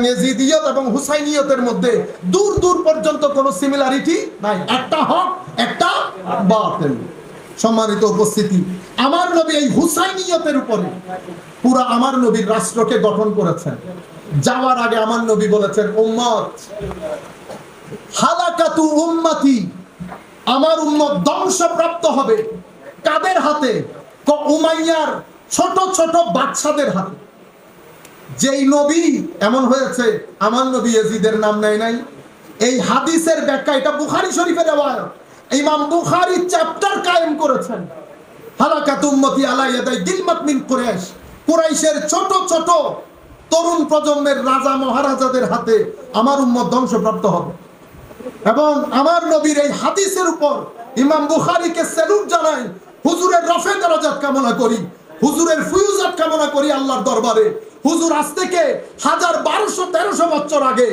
ইয়াজিদিয়ত এবং হুসাইনিয়তের মধ্যে দূর দূর পর্যন্ত কোনো সিমিলারিটি নাই, একটা হক একটা বাতিল। সম্মানিত উপস্থিতি, আমার নবী এই হুসাইনিয়তের উপরে পুরো আমার নবীর রাষ্ট্রকে গঠন করেছেন। যাওয়ার আগে আমার নবী বলেছেন, উম্মত হালাকাতু উম্মতি, আমার উম্মত ধ্বংসপ্রাপ্ত হবে। কাদের হাতে? উমাইয়ার ছোট ছোট বাচ্চাদের হাতে। যেই নবী এমন হয়েছে, আমার নবী ইয়াজিদের নাম নেয় নাই। এই হাদিসের ব্যাখ্যা, এটা বুখারী শরীফের রিওয়ায়াত, ইমাম বুখারী চ্যাপ্টার কায়েম করেছেন, হালাকাত উম্মতি আলা ইয়াদাই দিলমাত মিন কুরাইশ। কুরাইশের ছোট ছোট তরুণ প্রজন্মের রাজা মহারাজাদের হাতে আমার উম্মত ধ্বংসপ্রাপ্ত হবে। এবং আমার নবীর এই হাদিসের উপর ইমাম বুখারীকে স্যালুট জানাই, হুজুরের রফে দরজাত কামনা করি, হুজুরের ফয়ুজাত কামনা করি আল্লাহর দরবারে। হুজুর আজ থেকে 1200-1300 বছর আগে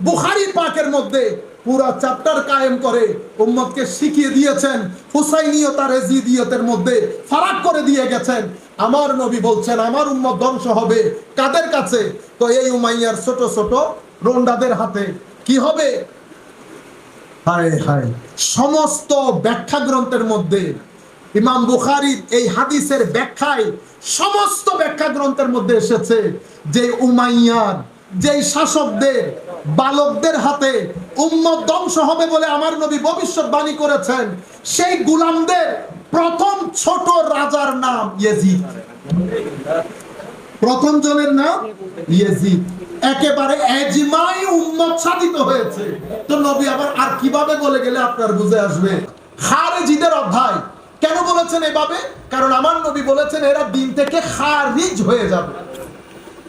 বুখারী পাকের মধ্যে পুরা চ্যাপ্টার কায়েম করে উম্মতকে শিখিয়ে দিয়েছেন, হুসাইনিয়ত আর ইয়াজিদিয়তের মধ্যে ফারাক করে দিয়ে গেছেন। আমার নবী বলছেন আমার উম্মত ধ্বংস হবে কাদের কাছে? তো এই উমাইয়ার ছোট ছোট রোন্ডাদের হাতে। কি হবে? হায় হায়, সমস্ত ব্যাখ্যা গ্রন্থের মধ্যে ইমাম বুখারীর এই হাদিসের ব্যাখ্যায় সমস্ত ব্যাখ্যা গ্রন্থের মধ্যে এসেছে যে উমাইয়ার যেই শাসকদের বালকদের হাতে উম্মত ধ্বংস হবে বলে আমার নবী ভবিষ্যৎবাণী করেছেন, সেই গোলামদের প্রথম ছোট রাজার নাম ইয়াজিদ। প্রথম জনের নাম ইয়াজিদ। একেবারে এজমাই উম্মত সাধিত হয়েছে। তো নবী আবার আর কিভাবে বলে গেলে আপনার বুঝে আসবে? খারেজিদের অধ্যায় কেন বলেছেন এভাবে? কারণ আমার নবী বলেছেন এরা দিন থেকে খারিজ হয়ে যাবে।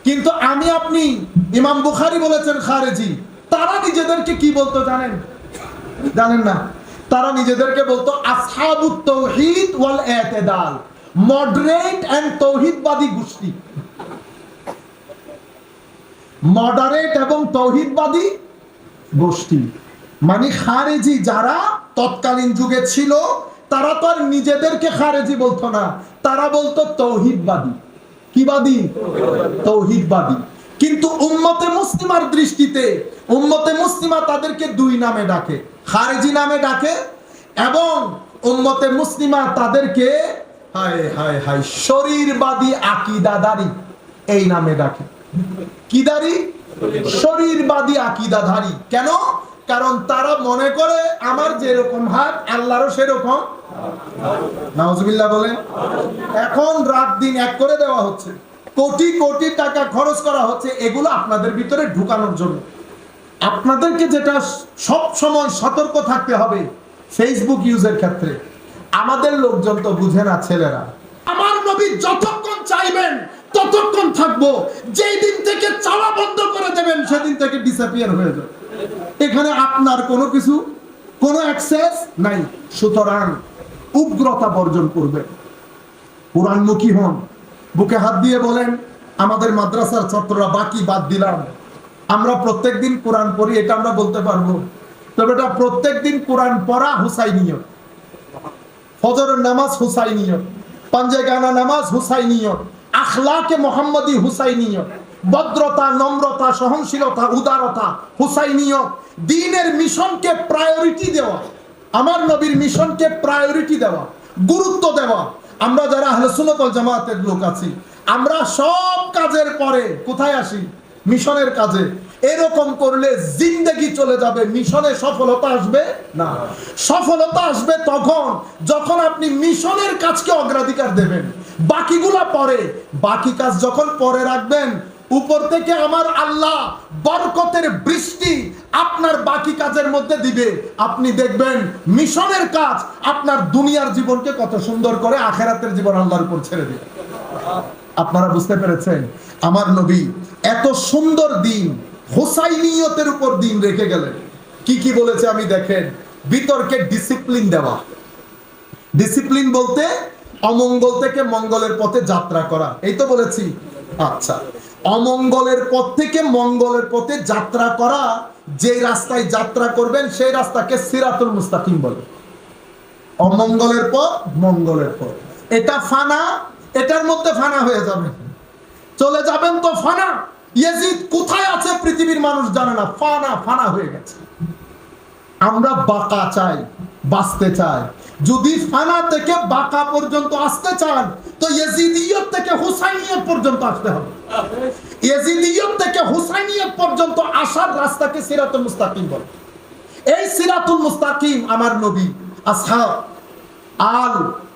কিন্তু আমি আপনি, ইমাম বুখারী বলেছেন খারেজি। তারা নিজেদেরকে কি বলতো জানেন? জানেন না? তারা নিজেদেরকে বলতো আসহাবুত তাওহীদ ওয়াল ইতিদাল, মডারেট এন্ড তাওহীদবাদী গোষ্ঠী। মডারেট এবং তাওহীদবাদী গোষ্ঠী মানে খারেজি যারা তৎকালীন যুগে ছিল, তারা তো আর নিজেদেরকে খারেজি বলতো না, তারা বলতো তাওহীদবাদী। কি বাদী? তাওহীদবাদী। কিন্তু উম্মতে মুসলিমার দৃষ্টিতে উম্মতে মুসলিমা তাদেরকে দুই নামে ডাকে, খারেজি নামে ডাকে, এবং উম্মতে মুসলিমা তাদেরকে হায় হায় হায় শরীরবাদী আকীদাধারী এই নামে ডাকে। কিদারি? শরীরবাদী আকীদাধারী। কেন? কারণ তারা মনে করে আমার যেরকম হাত আল্লাহরও সেরকম। নাউজুবিল্লাহ বলেন। এখন রাত দিন এক করে দেওয়া হচ্ছে, কোটি কোটি টাকা খরচ করা হচ্ছে এগুলো আপনাদের ভিতরে ঢুকানোর জন্য। আপনাদেরকে যেটা সব সময় সতর্ক থাকতে হবে ফেসবুক ইউজের ক্ষেত্রে, আমাদের লোকজন তো বুঝে না, ছেলেরা। আমার নবী যতক্ষণ চাইবেন ততক্ষণ থাকবো, যেই দিন থেকে চাওয়া বন্ধ করে দেবেন সেদিন থেকে ডিসঅ্যাপিয়ার হয়ে যাবে। এখানে আপনার কোনো কিছু, কোনো অ্যাক্সেস নাই। সুতরাং উগ্রতা বর্জন করবেন, কোরআনমুখী হন, বুকে হাত দিয়ে বলেন আমাদের মাদ্রাসার ছাত্ররা বাকি বাদ দিলাম, আমরা প্রত্যেকদিন কোরআন পড়ি, এটা আমরা বলতে পারবো। তবে এটা প্রত্যেকদিন কোরআন পড়া হুসাইনিয়ত, ফজরের নামাজ হুসাইনিয়ত, পাঞ্জে গানা নামাজ হুসাইনিয়ত, আখলাকে মুহাম্মদী হুসাইনিয়ত, ভদ্রতা, নম্রতা, সহনশীলতা, উদারতা হুসাইনিয়ত। দ্বীনের মিশনকে প্রায়োরিটি দেওয়া, আমার নবীর মিশনকে প্রায়োরিটি দেওয়া, গুরুত্ব দেওয়া। আমরা যারা আহলে সুন্নাত ওয়াল জামাতের লোক আছি, আমরা সব কাজের পরে কোথায় আসি? মিশনের কাজে। এরকম করলে জিন্দেগি চলে যাবে, মিশনে সফলতা আসবে না। সফলতা আসবে তখন যখন আপনি মিশনের কাজকে অগ্রাধিকার দেবেন, বাকিগুলা পরে। বাকি কাজ যখন পরে রাখবেন, উপর থেকে আমার আল্লাহ বরকতের বৃষ্টি আপনার বাকি কাজের মধ্যে দিবে। আপনি দেখবেন মিশনের কাজ আপনার দুনিয়ার জীবনকে কত সুন্দর করে আখিরাতের জীবন আল্লাহর উপর ছেড়ে দিবে। আপনারা বুঝতে পেরেছেন? আমার নবী এত সুন্দর দিন, হুসাইনিয়তের উপর দিন রেখে গেলেন। কি কি বলেছে আমি দেখেন। বিতর্কে ডিসিপ্লিন দেওয়া। ডিসিপ্লিন বলতে অমঙ্গল থেকে মঙ্গলের পথে যাত্রা করা, এই তো বলেছি। আচ্ছা, অমঙ্গলের পথ থেকে মঙ্গলের পথে যাত্রা করা, যে রাস্তায় যাত্রা করবেন সেই রাস্তাকে সিরাতুল মুস্তাকিম বলে। অমঙ্গলের পথ মঙ্গলের পথ, এটা ফানা, এটার মধ্যে ফানা হয়ে যাবে, চলে যাবেন তো ফানা, ইয়াজিদ কোথায় আছে পৃথিবীর মানুষ জানে না, ফানা ফানা হয়ে গেছে। আমরা বাঁকা চাই, বাঁচতে চাই। যদি ফানা থেকে বাঁকা পর্যন্ত আসতে চান তো ইয়াজিদিয়ত থেকে হুসাইনিয়ত পর্যন্ত আসতে হবে। ইয়াজিদিয়ত থেকে হুসাইনিয়ত পর্যন্ত আসার রাস্তাকে সিরাতুল মুস্তাকিম বলে। এই সিরাতুল মুস্তাকিম আমার নবী, আসহাব, আল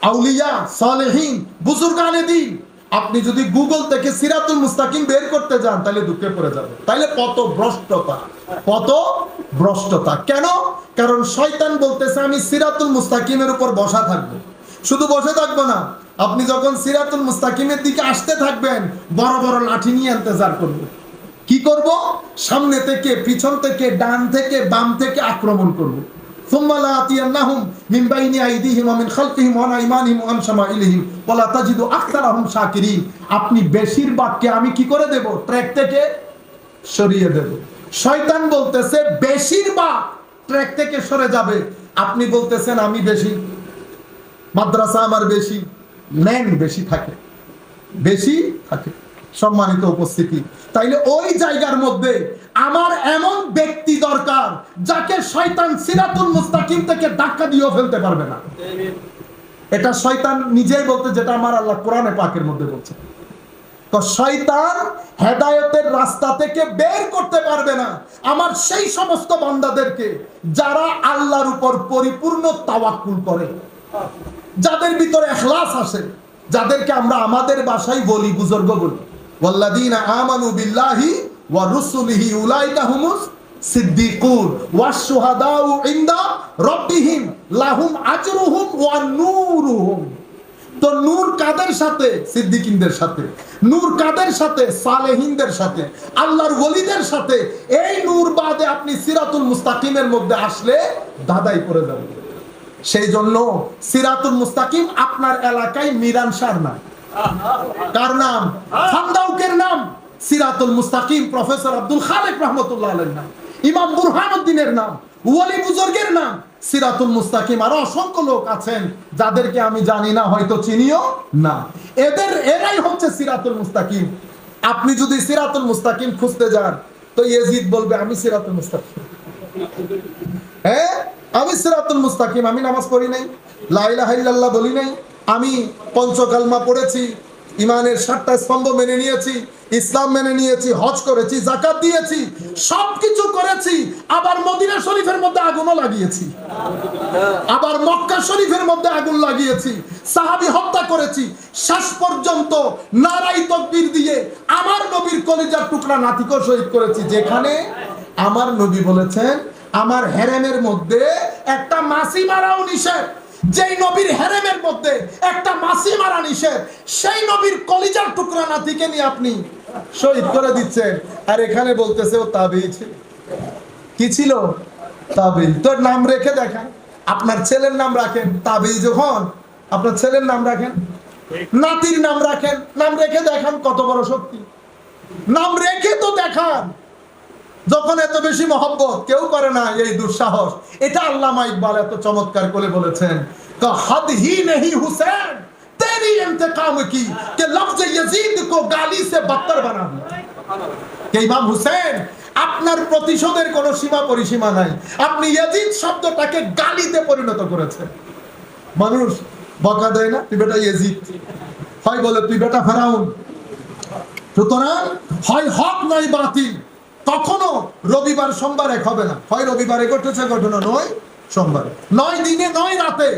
আউলিয়া, সালেহীন, বুজুর্গানে দ্বীন, আপনি যদি গুগল থেকে সিরাতুল মুস্তাকিম বের করতে যান তাহলে দুঃখে পড়ে যাবে। তাইলে কত ভ্রষ্টতা, কত ভ্রষ্টতা। কেন? কারণ শয়তান বলতেছে আমি সিরাতুল মুস্তাকিমের উপর বসা থাকবো। শুধু বসে থাকবো না, আপনি যখন সিরাতুল মুস্তাকিমের দিকে আসতে থাকবেন বড় বড় লাঠি নিয়ে ইন্তজার করব। কি করব? সামনে থেকে, পিছন থেকে, ডান থেকে, বাম থেকে আক্রমণ করব। ثم لآتينهم من بين أيديهم ومن خلفهم وعن أيمانهم وعن شمائلهم ولا تجد أكثرهم شاكرين। আপনি বেশিরভাগকে আমি কি করে দেব? ট্র্যাক থেকে সরিয়ে দেব। শয়তান বলতেছে বেশিরভাগ ট্র্যাক থেকে সরে যাবে, আপনি বলতেছেন আমি বেশি, মাদ্রাসা আমার বেশি, ন্যাং বেশি থাকে, বেশি থাকে। সম্মানিত উপস্থিতি, তাইলে ওই জায়গার মধ্যে আমার এমন ব্যক্তি দরকার যাকে শয়তান সিরাতুল মুস্তাকিম থেকে ধাক্কা দিয়েও ফেলতে পারবে না। এটা শয়তান নিজেই বলতে, যেটা আমার আল্লাহ কোরআনে পাকের মধ্যে বলছে। তো শয়তান হেদায়েতের রাস্তা থেকে বের করতে পারবে না আমার সেই সমস্ত বান্দাদেরকে যারা আল্লাহর উপর পরিপূর্ণ তাওয়াক্কুল করে, যাদের ভিতরে ইখলাস আসে, যাদেরকে আমরা আমাদের ভাষায় বলি, বুজুর্গ বলি, ওয়াল্লাযীনা আমানু বিল্লাহি ওয়া রুসুলিহি উলাইকা হুমুস সিদ্দিকুন ওয়াশ শুহাদাউ ইনদা রাব্বিহিম লাহুম আজরুহুম ওয়া নূরুহুম। তো নূর কাদের সাথে? সিদ্দিকিনদের সাথে। নূর কাদের সাথে? সালেহিনদের সাথে, আল্লাহর ওলিদের সাথে। এই নূর বাদে আপনি সিরাতুল মুস্তাকিমের মধ্যে আসলে দাদাই পড়ে যাবেন। সেই জন্য সিরাতুল মুস্তাকিম আপনার এলাকায় মিরান শাহর নাম। কার নাম? ফান্দাউকের নাম। সিরাতুল মুস্তাকিম প্রফেসর আব্দুল খালেক রহমতুল্লাহ আলাইহির নাম। ইমাম বুরহানুদ্দিনের নাম, ওয়ালি বুজুর্গের নাম। সিরাতুল মুস্তাকিম আরো অসংখ্য লোক আছেন যাদেরকে আমি জানি না, হয়তো চিনিও না। এরাই হচ্ছে সিরাতুল মুস্তাকিম। আপনি যদি সিরাতুল মুস্তাকিম খুঁজতে যান তো ইয়াজিদ বলবে আমি সিরাতুল মুস্তাকিম। হ্যাঁ, আমি সিরাতুল মুস্তাকিম, আমি নামাজ পড়ি নাই, লা ইলাহা ইল্লাল্লাহ বলি নাই, আমি পঞ্চকালমা পড়েছি, ইমানের 7টা স্তম্ভ মেনে নিয়েছি, ইসলাম মেনে নিয়েছি, হজ করেছি, যাকাত দিয়েছি, সবকিছু করেছি, আবার মদিনা শরীফের মধ্যে আগুনও লাগিয়েছি, আবার মক্কা শরীফের মধ্যে আগুন লাগিয়েছি, সাহাবী হত্যা করেছি, শেষ পর্যন্ত নারাই তাকবীর দিয়ে আমার নবীর কলিজার টুকরা নাতিকেও শহীদ করেছি। যেখানে আমার নবী বলেছেন আমার হেরেমের মধ্যে একটা মাছি মারাও নিষেধ। যেই নবীর হেরেমের মধ্যে একটা মাছি মারা নিষেধ, সেই নবীর কলিজার টুকরা নাতিকে নিয়ে আপনি শহীদ করে দিচ্ছেন। আর এখানে বলতেছে ও তাবেঈ ছিল। কি ছিল? তাবেঈ। তোর নাম রেখে দেখান, আপনার ছেলের নাম রাখেন তাবেঈ। যখন আপনার ছেলের নাম রাখেন, নাতির নাম রাখেন, নাম রেখে দেখান কত বড় শক্তি। নাম রেখে তো দেখান। যখন এত বেশি মহব্বত কেউ করে না, এই দুঃসাহস। এটা আল্লামা ইকবাল এত চমৎকার করে বলেছেন, কা হদ হি নেহি হুসैन তেরি ইন্তেকাম কি কে লফজ ইয়াজিদ কো গালি সে বদতর বানা দিয়া। কে ইমাম হুসেন, আপনার প্রতিশোধের কোনো সীমা পরিসীমা নাই, আপনি ইয়াজিদ শব্দটাকে গালিতে পরিণত করেছেন। মানুষ বকা দেয় না, তুই বেটা ইয়াজিদ, হয় বলে তুই বেটা ফেরাউন। সুতরাং হয় হক নয় বাতিল। কখনো রবিবার সোমবার এক হবে না, হয় রবিবারে ঘটেছে ঘটনা, নয় সোমবারে, নয় দিনে নয় রাতে।